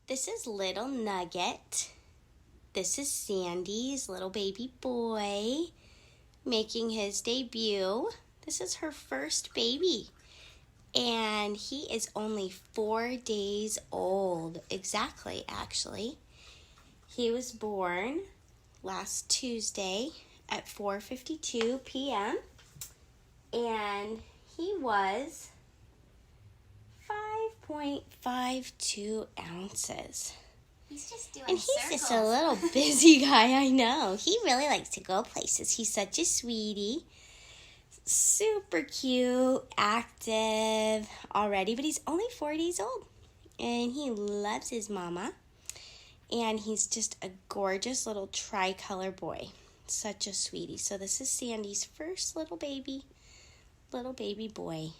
This is little Nugget. This is Sandy's little baby boy making his debut. This is her first baby. And he is only 4 days old. Exactly, actually. He was born last Tuesday at 4:52 p.m. And he was 5.52 ounces. He's just doing And he's circles. just a little busy guy, I know. He really likes to go places. He's such a sweetie. Super cute, active already, but he's only 4 days old. And he loves his mama. And he's just a gorgeous little tricolor boy. Such a sweetie. So this is Sandy's first little baby boy.